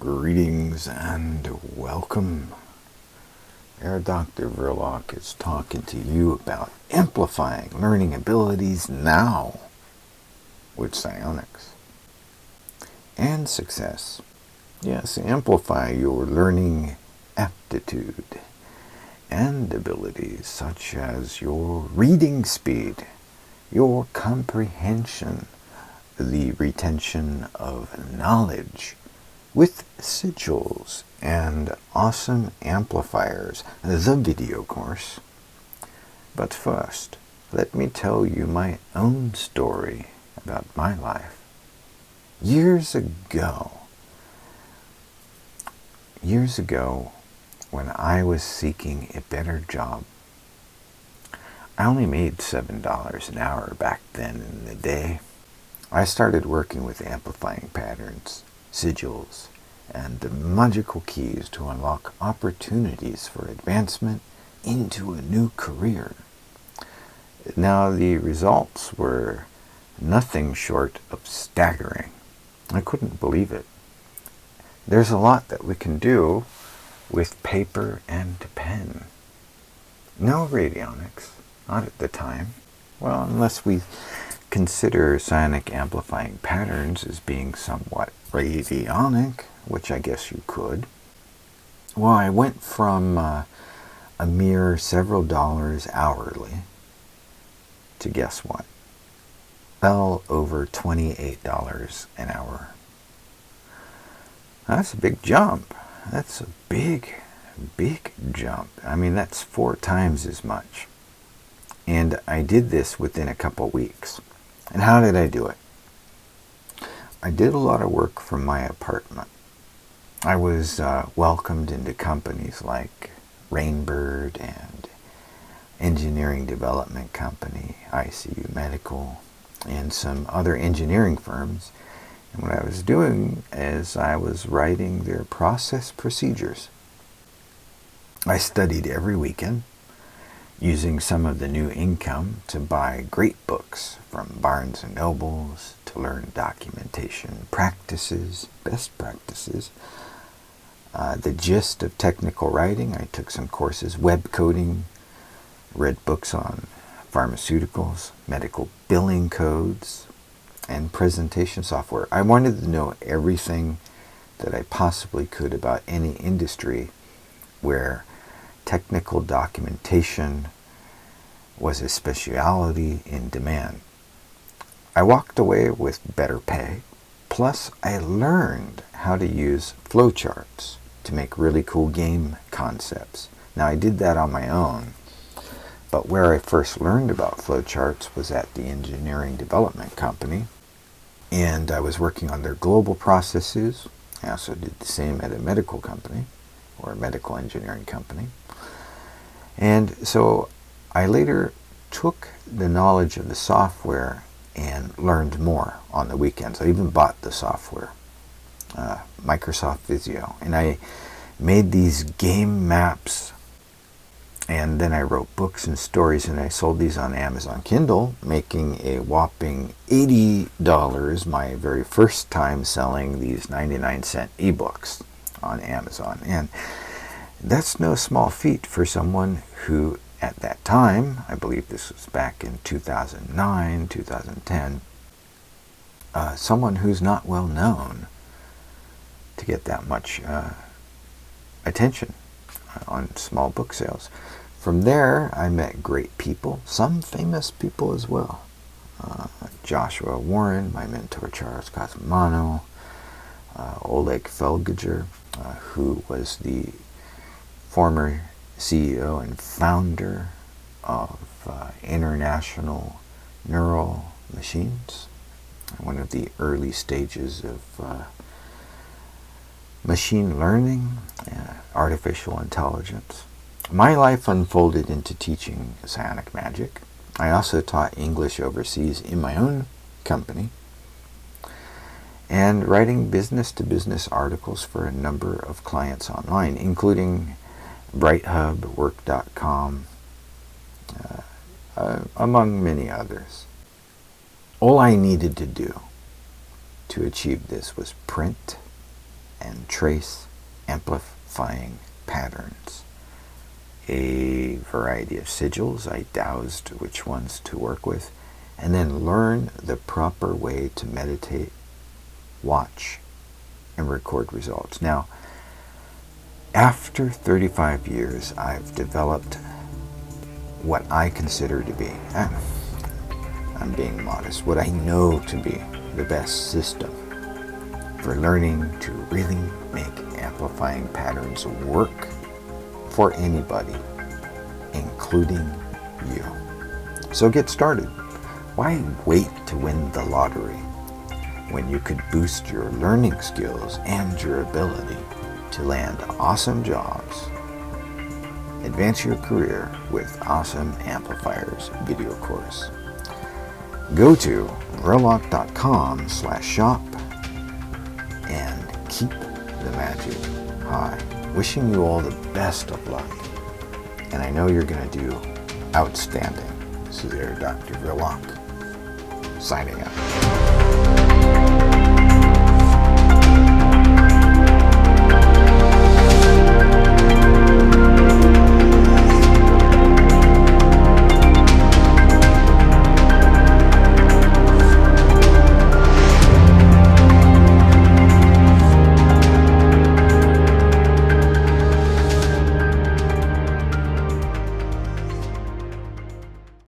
Greetings and welcome. Air Dr. Vrilock is talking to you about amplifying learning abilities now with psionics and success. Yes, amplify your learning aptitude and abilities such as your reading speed, your comprehension, the retention of knowledge, with sigils and awesome amplifiers, the video course. But first, let me tell you my own story about my life. Years ago, when I was seeking a better job, I only made $7 an hour back then in the day. I started working with amplifying patterns, sigils, and the magical keys to unlock opportunities for advancement into a new career. Now, the results were nothing short of staggering. I couldn't believe it. There's a lot that we can do with paper and pen. No radionics, not at the time. Well, unless we consider psionic amplifying patterns as being somewhat radionic, which I guess you could. Well, I went from a mere several dollars hourly to guess what? Well, over $28 an hour. That's a big jump. That's a big jump. I mean, that's 4 times as much. And I did this within a couple weeks. And how did I do it? I did a lot of work from my apartment. I was welcomed into companies like Rainbird and Engineering Development Company, ICU Medical, and some other engineering firms. And what I was doing is I was writing their process procedures. I studied every weekend, using some of the new income to buy great books from Barnes & Nobles to learn documentation practices, best practices, the gist of technical writing. I took some courses, web coding, read books on pharmaceuticals, medical billing codes, and presentation software. I wanted to know everything that I possibly could about any industry where technical documentation was a specialty in demand. I walked away with better pay, plus I learned how to use flowcharts to make really cool game concepts. Now, I did that on my own, but where I first learned about flowcharts was at the Engineering Development Company, and I was working on their global processes. I also did the same at a medical company, or a medical engineering company. And so I later took the knowledge of the software and learned more on the weekends. I even bought the software, Microsoft Visio, and I made these game maps, and then I wrote books and stories, and I sold these on Amazon Kindle, making a whopping $80 my very first time selling these 99-cent ebooks on Amazon. And that's no small feat for someone who, at that time, I believe this was back in 2009, 2010, someone who's not well known to get that much attention on small book sales. From there, I met great people, some famous people as well. Joshua Warren, my mentor Charles Cosmano, Oleg Felgager, who was the former CEO and founder of International Neural Machines, one of the early stages of machine learning, artificial intelligence. My life unfolded into teaching psionic magic. I also taught English overseas in my own company, and writing business-to-business articles for a number of clients online, including BrightHub, Work.com, among many others. All I needed to do to achieve this was print and trace amplifying patterns. A variety of sigils, I dowsed which ones to work with, and then learn the proper way to meditate, watch, and record results. Now, after 35 years, I've developed what I consider to be, I'm being modest, what I know to be the best system for learning to really make amplifying patterns work for anybody, including you. So get started. Why wait to win the lottery when you could boost your learning skills and your ability to land awesome jobs, advance your career with Awesome Amplifiers video course? Go to vrilock.com/shop and keep the magic high. Wishing you all the best of luck, and I know you're going to do outstanding. This is Dr. Vrilock, signing out.